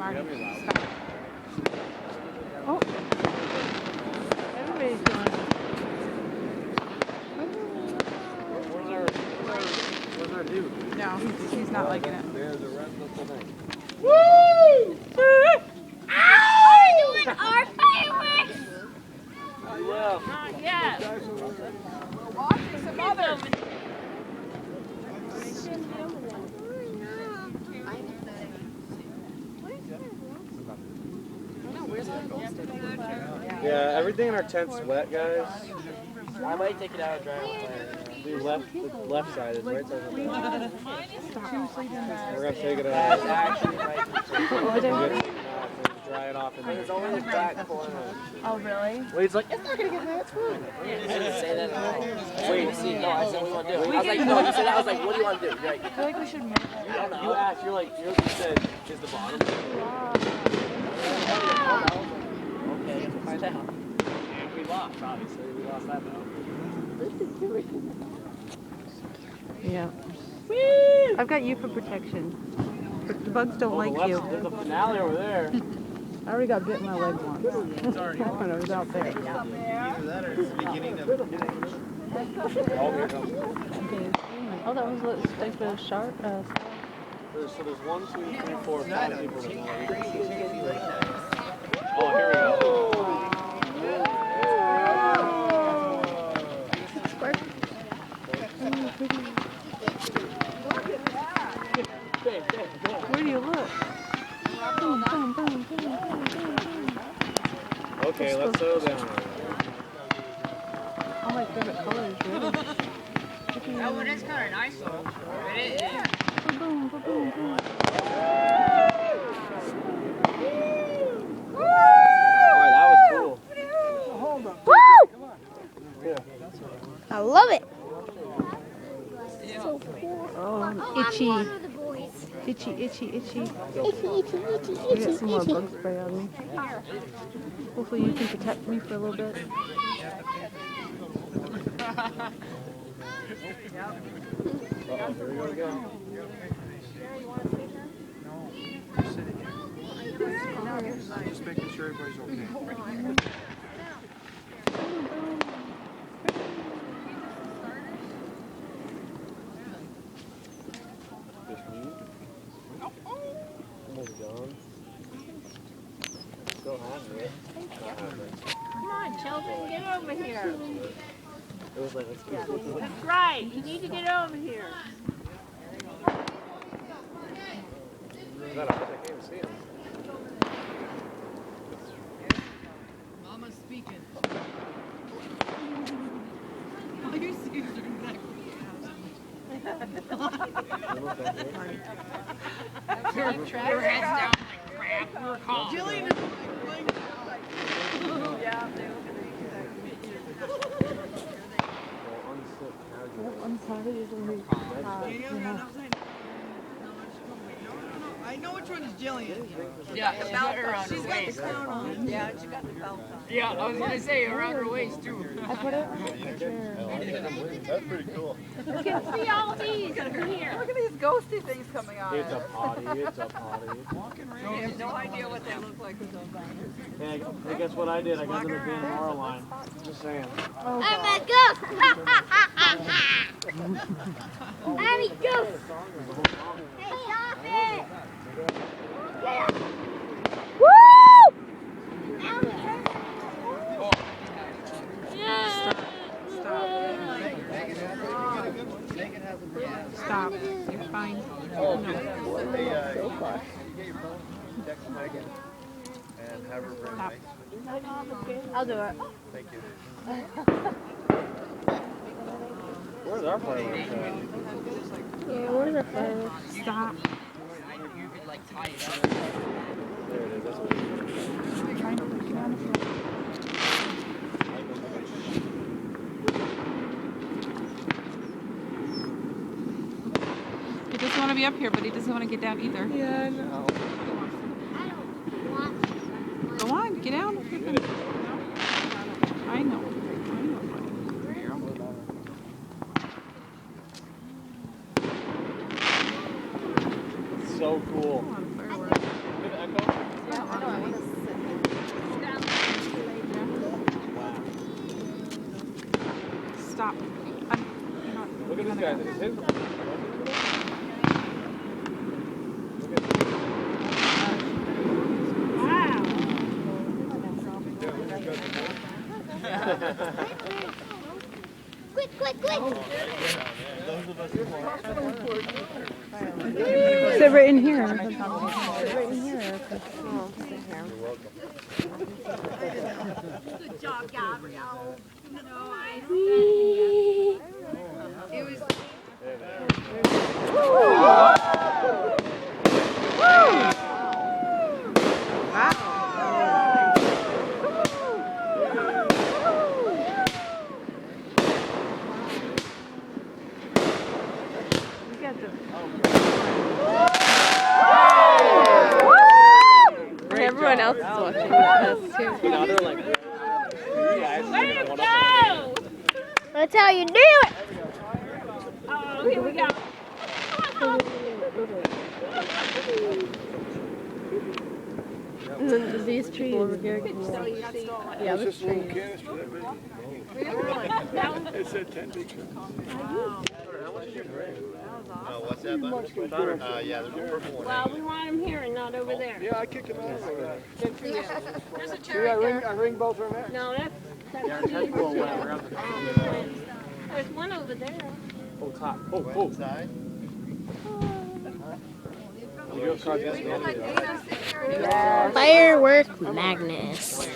Marty. Stop. Oh. Everybody's doing it. What's our dude? No, he's not liking it. There's the rest of the thing. Woo! We're doing our fireworks! Yeah. Not yet. We're watching some others. Yeah, everything in our tent's wet, guys. I might take it out and dry it. The left side is right side. We're gonna take it That's out. actually right. Dry it off and It's only the back corner. Oh, really? Wade's like, it's not gonna get wet, it's fine. I didn't say that at all. Wait, see, no, I said what do you want to do? I was like, no, you said that. I was like, what do you want to do? You're like, I feel like we should move it. You asked, you said, is the bottom? okay, find out. And we lost, obviously. We lost that battle. Yeah. I've got you for protection. But the bugs don't like you. There's a finale over there. I already got bit in my leg once. When I was out there. Either that or it's the beginning of Okay. Oh, that was like a shark. So there's 1, 2, 3, 4, 5 people in there. Oh, here we go. Where do you look? Boom, boom, boom, boom, boom, boom. Okay, let's settle down. All my favorite colors, really. Oh, it is kind of nice though. It is. Boom, boom, boom, boom, boom. Alright, that was cool. Woo! I love it. Oh, itchy. Itchy, itchy, itchy. I got some more bug spray on me. Hopefully you can protect me for a little bit. Uh-oh, here we go again. Just making sure everybody's okay. Almost gone. Still has it. Come on, children, get over here. It was like, let's go. That's right. You need to get over here. Is that ours? I can't even see him. Mama's speaking. All you see is your neck. Your head's down like crap. You're calm. Jillian is like, I'm sorry, it's only I know which one is Jillian. Yeah, she's got her around She's her got the waist. crown on. Yeah, she got the belt on. Yeah, I was gonna say around her waist too. I put it on the picture. That's pretty cool. You can see all these in here. Look at these ghosty things coming on. It's a potty, it's a potty. I have no idea what they look like. Hey, guess what I did? I got them to ban our line. Just saying. I'm a ghost. I'm a ghost. Hey, stop it. Yeah. Woo! Yeah. Stop. You're fine. Oh, no. Hey, so far. Get your phone, text Megan, and have her bring Stop. me. I'll do it. Thank you. Where's our fireworks at? Yeah, where's our fireworks? Stop. You could like tie it up. There it is. That's what it is. I'm trying to put you on the floor. He doesn't want to be up here, but he doesn't want to get down either. Yeah, I know. Go on, get down. I know. So cool. Come on, fireworks. Good echo. Stop. Look at this guy. This is his. Quick, quick, quick! Sit right in here. Sit right in here. Good job, Gabrielle. No, I it was. Everyone else is watching us too. Now they're like, That's how you do it! Oh, here we go. And then these trees over here. Yeah, this tree. It said 10 big. Oh, what's that, bud? Yeah, there's a purple one. Well, we want him here and not over there. Yeah, I kicked him out over there. There's a cherry. I ring both of them. No, that's there's one over there. Oh, it's hot. Oh. Inside? Firework Magnus.